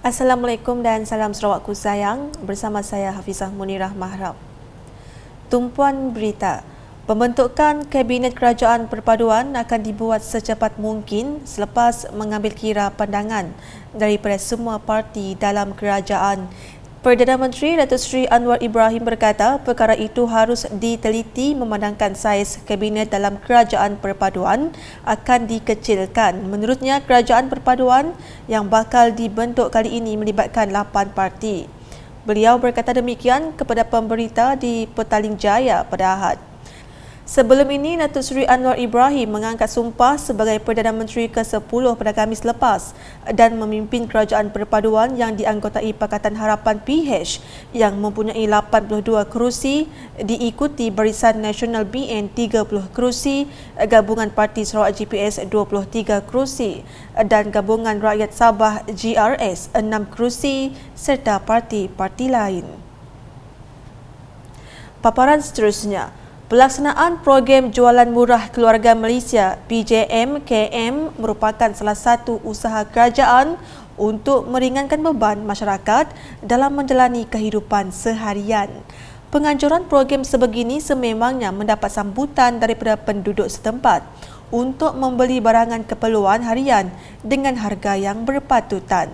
Assalamualaikum dan salam Sarawakku sayang. Bersama saya Hafizah Munirah Mahrab. Tumpuan berita. Pembentukan Kabinet Kerajaan Perpaduan akan dibuat secepat mungkin selepas mengambil kira pandangan daripada semua parti dalam kerajaan. Perdana Menteri Datuk Seri Anwar Ibrahim berkata perkara itu harus diteliti memandangkan saiz Kabinet dalam Kerajaan Perpaduan akan dikecilkan. Menurutnya, Kerajaan Perpaduan yang bakal dibentuk kali ini melibatkan 8 parti. Beliau berkata demikian kepada pemberita di Petaling Jaya pada Ahad. Sebelum ini, Datuk Seri Anwar Ibrahim mengangkat sumpah sebagai Perdana Menteri ke-10 pada Khamis lepas dan memimpin Kerajaan Perpaduan yang dianggotai Pakatan Harapan PH yang mempunyai 82 kerusi, diikuti Barisan Nasional BN 30 kerusi, Gabungan Parti Sarawak GPS 23 kerusi dan Gabungan Rakyat Sabah GRS 6 kerusi serta parti-parti lain. Paparan seterusnya. Pelaksanaan program Jualan Murah Keluarga Malaysia PJMKM merupakan salah satu usaha kerajaan untuk meringankan beban masyarakat dalam menjalani kehidupan seharian. Penganjuran program sebegini sememangnya mendapat sambutan daripada penduduk setempat untuk membeli barangan keperluan harian dengan harga yang berpatutan.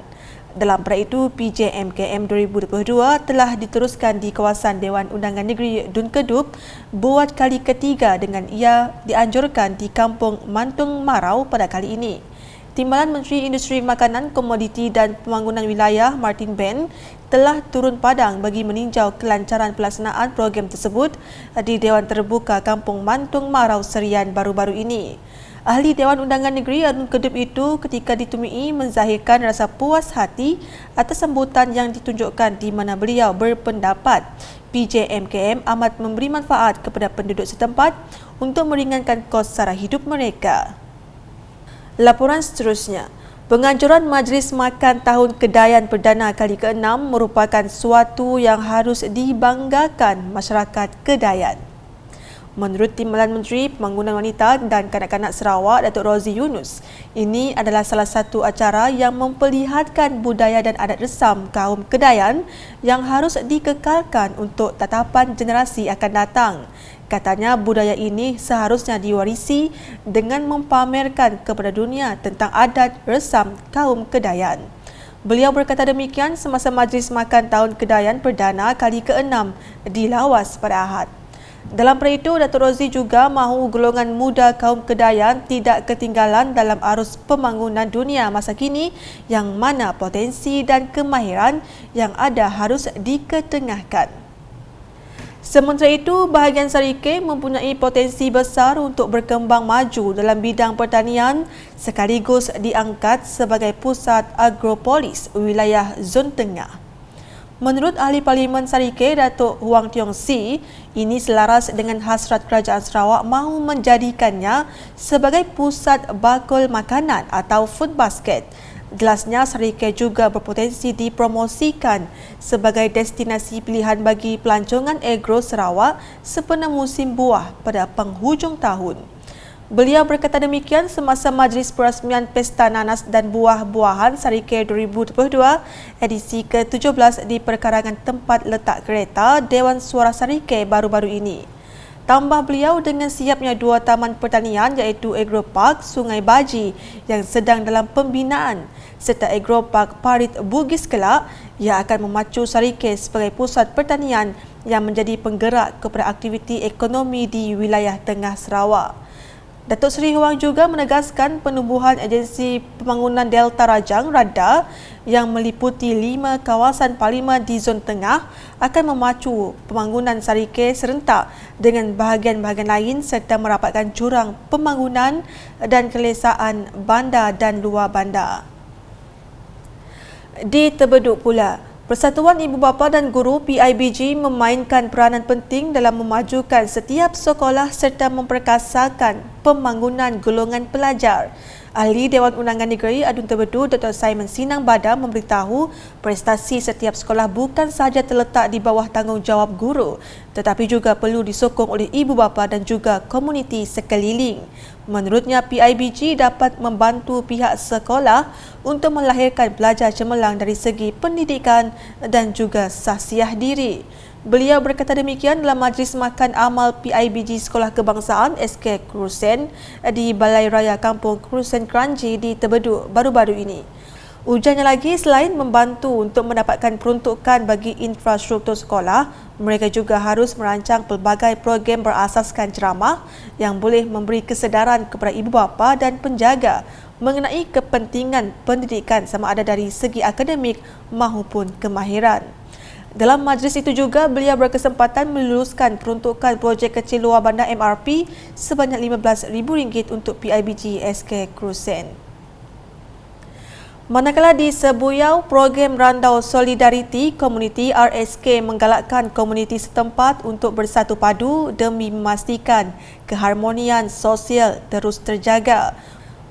Dalam perkara itu, PJMKM 2022 telah diteruskan di kawasan Dewan Undangan Negeri Dun Kedup buat kali ketiga dengan ia dianjurkan di Kampung Mantung Marau pada kali ini. Timbalan Menteri Industri Makanan, Komoditi dan Pembangunan Wilayah Martin Ben telah turun padang bagi meninjau kelancaran pelaksanaan program tersebut di Dewan Terbuka Kampung Mantung Marau Serian baru-baru ini. Ahli Dewan Undangan Negeri Dun Kedup itu ketika ditemui menzahirkan rasa puas hati atas sambutan yang ditunjukkan di mana beliau berpendapat PJMKM amat memberi manfaat kepada penduduk setempat untuk meringankan kos sara hidup mereka. Laporan seterusnya. Penganjuran Majlis Makan Tahun Kedayan Perdana kali ke-6 merupakan suatu yang harus dibanggakan masyarakat Kedayan. Menurut Timbalan Menteri Pembangunan Wanita dan Kanak-kanak Sarawak, Datuk Rozi Yunus, ini adalah salah satu acara yang memperlihatkan budaya dan adat resam kaum Kedayan yang harus dikekalkan untuk tatapan generasi akan datang. Katanya budaya ini seharusnya diwarisi dengan mempamerkan kepada dunia tentang adat resam kaum Kedayan. Beliau berkata demikian semasa Majlis Makan Tahun Kedayan Perdana kali ke-6 di Lawas pada Ahad. Dalam perkara itu, Datuk Rozi juga mahu golongan muda kaum Kedayan tidak ketinggalan dalam arus pembangunan dunia masa kini yang mana potensi dan kemahiran yang ada harus diketengahkan. Sementara itu, bahagian Sarike mempunyai potensi besar untuk berkembang maju dalam bidang pertanian sekaligus diangkat sebagai pusat agropolis wilayah Zon Tengah. Menurut Ahli Parlimen Sarike, Datuk Huang Tiong Si, ini selaras dengan hasrat Kerajaan Sarawak mahu menjadikannya sebagai pusat bakul makanan atau food basket. Jelasnya, Sarike juga berpotensi dipromosikan sebagai destinasi pilihan bagi pelancongan agro Sarawak sepenuh musim buah pada penghujung tahun. Beliau berkata demikian semasa Majlis Perasmian Pesta Nanas dan Buah-Buahan Sarike 2022 edisi ke-17 di perkarangan tempat letak kereta Dewan Suara Sarike baru-baru ini. Tambah beliau dengan siapnya 2 taman pertanian iaitu Agro Park Sungai Baji yang sedang dalam pembinaan serta Agro Park Parit Bugis Kelak yang akan memacu Sarike sebagai pusat pertanian yang menjadi penggerak kepada aktiviti ekonomi di wilayah tengah Sarawak. Datuk Seri Huang juga menegaskan penubuhan agensi pembangunan Delta Rajang (RADA) yang meliputi 5 kawasan parlimen di Zon Tengah akan memacu pembangunan Sarike serentak dengan bahagian-bahagian lain serta merapatkan jurang pembangunan dan kelesaan bandar dan luar bandar. Di Tebeduk pula, Persatuan Ibu Bapa dan Guru PIBG memainkan peranan penting dalam memajukan setiap sekolah serta memperkasakan pembangunan golongan pelajar. Ahli Dewan Undangan Negeri Adun Terbedu Dr. Simon Sinang Badar memberitahu prestasi setiap sekolah bukan sahaja terletak di bawah tanggungjawab guru tetapi juga perlu disokong oleh ibu bapa dan juga komuniti sekeliling. Menurutnya, PIBG dapat membantu pihak sekolah untuk melahirkan pelajar cemerlang dari segi pendidikan dan juga sahsiah diri. Beliau berkata demikian dalam Majlis Makan Amal PIBG Sekolah Kebangsaan SK Krusen di Balai Raya Kampung Krusen Kranji di Terbedu baru-baru ini. Ujarnya lagi, selain membantu untuk mendapatkan peruntukan bagi infrastruktur sekolah, mereka juga harus merancang pelbagai program berasaskan ceramah yang boleh memberi kesedaran kepada ibu bapa dan penjaga mengenai kepentingan pendidikan sama ada dari segi akademik maupun kemahiran. Dalam majlis itu juga, beliau berkesempatan meluluskan peruntukan projek kecil luar bandar MRP sebanyak RM15,000 untuk PIBG SK Krusen. Manakala di Sebuyau, program Randau Solidariti Komuniti RSK menggalakkan komuniti setempat untuk bersatu padu demi memastikan keharmonian sosial terus terjaga.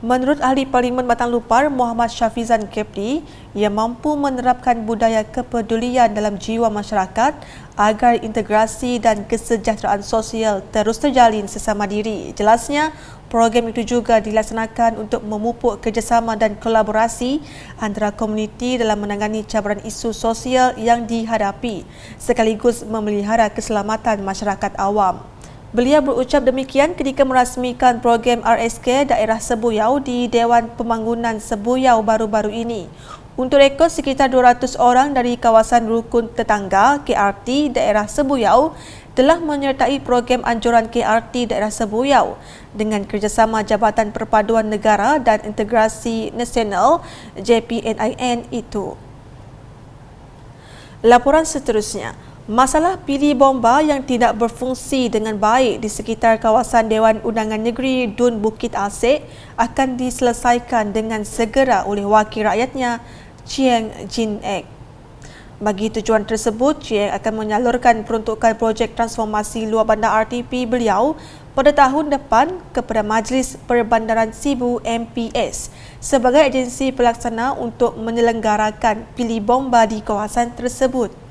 Menurut Ahli Parlimen Batang Lupar Muhammad Syafizan Kepri, ia mampu menerapkan budaya kepedulian dalam jiwa masyarakat agar integrasi dan kesejahteraan sosial terus terjalin sesama diri. Jelasnya, program itu juga dilaksanakan untuk memupuk kerjasama dan kolaborasi antara komuniti dalam menangani cabaran isu sosial yang dihadapi sekaligus memelihara keselamatan masyarakat awam. Beliau berucap demikian ketika merasmikan program RSK Daerah Sebuyau di Dewan Pembangunan Sebuyau baru-baru ini. Untuk rekod, sekitar 200 orang dari kawasan rukun tetangga KRT Daerah Sebuyau telah menyertai program anjuran KRT Daerah Sebuyau dengan kerjasama Jabatan Perpaduan Negara dan Integrasi Nasional JPNIN itu. Laporan seterusnya. Masalah pilih bomba yang tidak berfungsi dengan baik di sekitar kawasan Dewan Undangan Negeri Dun Bukit Asik akan diselesaikan dengan segera oleh wakil rakyatnya, Chiang Jin Ek. Bagi tujuan tersebut, Chiang akan menyalurkan peruntukan projek transformasi luar bandar RTP beliau pada tahun depan kepada Majlis Perbandaran Sibu MPS sebagai agensi pelaksana untuk menyelenggarakan pilih bomba di kawasan tersebut.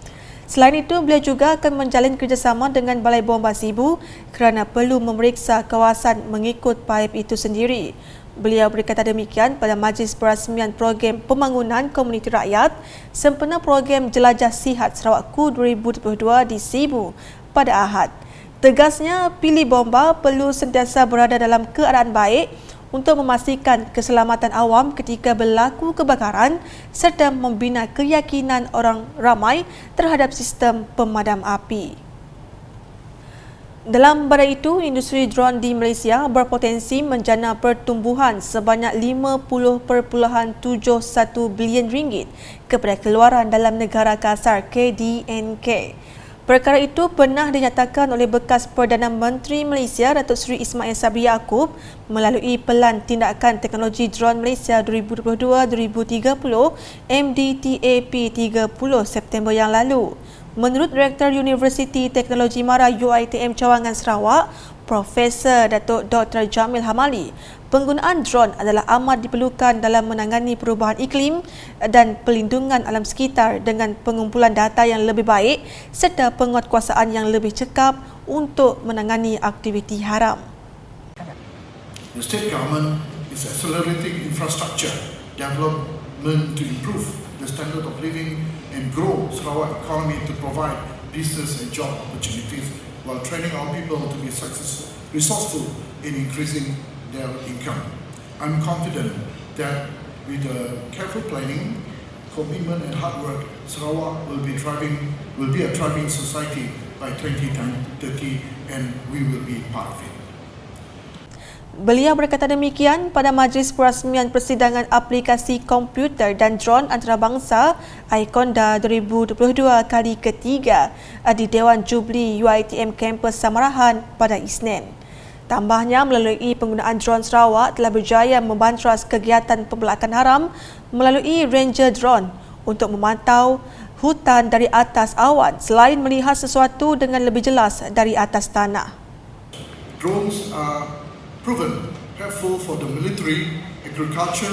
Selain itu, beliau juga akan menjalin kerjasama dengan Balai Bomba Sibu kerana perlu memeriksa kawasan mengikut paip itu sendiri. Beliau berkata demikian pada Majlis Perasmian Program Pembangunan Komuniti Rakyat sempena program Jelajah Sihat Sarawakku 2022 di Sibu pada Ahad. Tegasnya, pilih bomba perlu sentiasa berada dalam keadaan baik untuk memastikan keselamatan awam ketika berlaku kebakaran serta membina keyakinan orang ramai terhadap sistem pemadam api. Dalam badai itu, industri dron di Malaysia berpotensi menjana pertumbuhan sebanyak RM50.71 bilion kepada keluaran dalam negara kasar KDNK. Perkara itu pernah dinyatakan oleh bekas Perdana Menteri Malaysia Datuk Seri Ismail Sabri Yaakob melalui Pelan Tindakan Teknologi Dron Malaysia 2022-2030 MDTAP 30 September yang lalu. Menurut Direktur Universiti Teknologi Mara UiTM Cawangan Sarawak, Profesor Datuk Dr. Jamil Hamali, penggunaan dron adalah amat diperlukan dalam menangani perubahan iklim dan pelindungan alam sekitar dengan pengumpulan data yang lebih baik serta penguatkuasaan yang lebih cekap untuk menangani aktiviti haram. The state government is accelerating infrastructure development to improve the standard of living and grow Sarawak economy to provide business and job opportunities while training our people to be resourceful in increasing their income. I'm confident that with careful planning, commitment and hard work, Sarawak will be a thriving society by 2030 and we will be part of it. Beliau berkata demikian pada Majlis Perasmian Persidangan Aplikasi Komputer dan Dron Antarabangsa ICONDA 2022 kali ketiga di Dewan Jubli UiTM Kampus Samarahan pada Isnin. Tambahnya, melalui penggunaan dron Sarawak telah berjaya membantras kegiatan pembelakan haram melalui Ranger Drone untuk memantau hutan dari atas awan selain melihat sesuatu dengan lebih jelas dari atas tanah. Drones are proven helpful for the military, agriculture,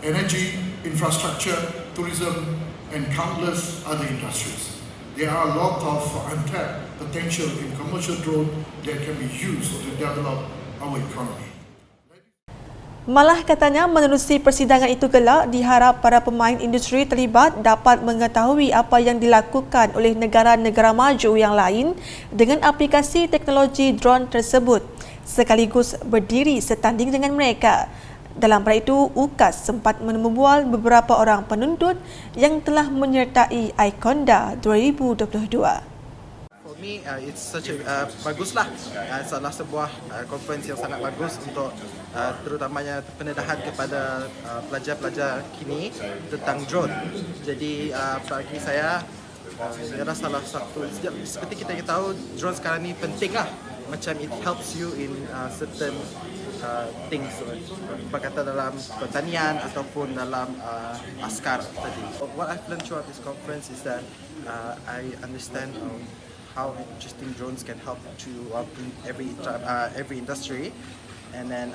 energy, infrastructure, tourism, and countless other industries. There are a lot of untapped potential in commercial drone that can be used to develop our economy. Malah katanya menerusi persidangan itu kelak, diharap para pemain industri terlibat dapat mengetahui apa yang dilakukan oleh negara-negara maju yang lain dengan aplikasi teknologi drone tersebut, sekaligus berdiri setanding dengan mereka. Dalam pada itu, UKAS sempat membual beberapa orang penuntut yang telah menyertai Iconda 2022. For me, it's such a baguslah, salah sebuah conference yang sangat bagus untuk terutamanya pendedahan kepada pelajar-pelajar kini tentang drone. Jadi bagi saya, ialah salah satu, seperti kita tahu, drone sekarang ni penting lah. Macam it helps you in certain things, berkata dalam pertanian ataupun dalam askar tadi. What I've learned throughout this conference is that I understand how interesting drones can help to every industry, and then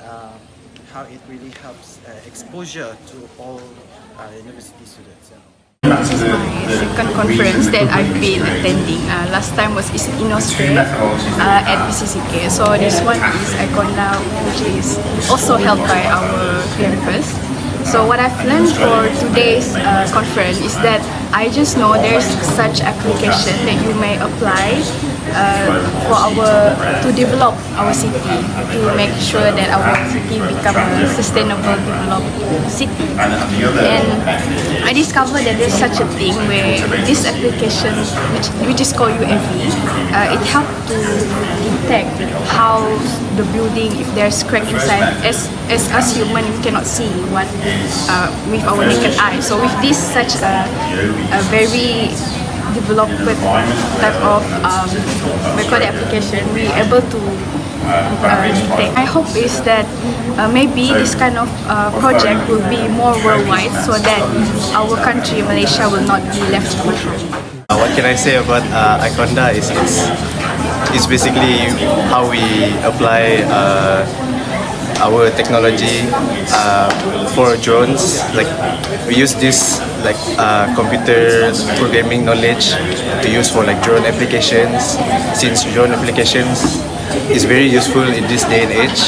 how it really helps exposure to all university students. This is my second conference that I've been attending. Last time was in Australia at PCCK. So this one is Iconda, which is also held by our campus. So what I've learned for today's conference is that I just know there's such application that you may apply to develop our city, to make sure that our city become a sustainable developed city. And I discovered that there's such a thing where this application, which is called UAV, it helps to detect how the building, if there's crack inside. As us human, we cannot see what with our naked eye. So with this such a very developed type of record application, we able to detect. My hope is that maybe this kind of project will be more worldwide, so that our country, Malaysia, will not be left behind. What can I say about Iconda is it's basically how we apply our technology for drones. Like we use this like computer programming knowledge to use for like drone applications. Since drone applications is very useful in this day and age.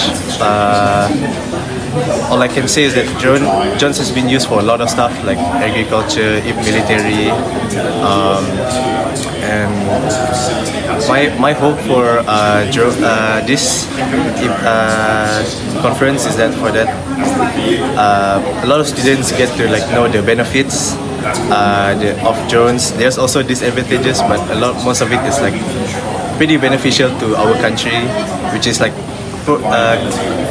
All I can say is that drones has been used for a lot of stuff like agriculture, military, and my hope for this conference is that a lot of students get to like know the benefits of drones. There's also disadvantages, but most of it is like pretty beneficial to our country, which is like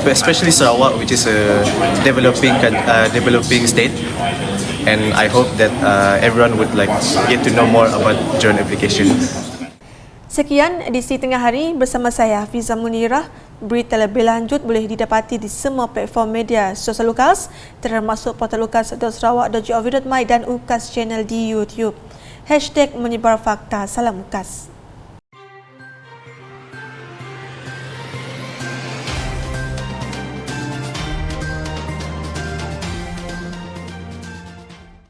especially Sarawak, which is a developing state. And I hope that everyone would like get to know more about drone applications. Sekian edisi Tengah Hari bersama saya Fiza Munirah. Berita lebih lanjut boleh didapati di semua platform media sosial UKAS, termasuk portal ukas.sarawak.gov.my dan UKAS channel di YouTube. #menyebar fakta. Salam UKAS.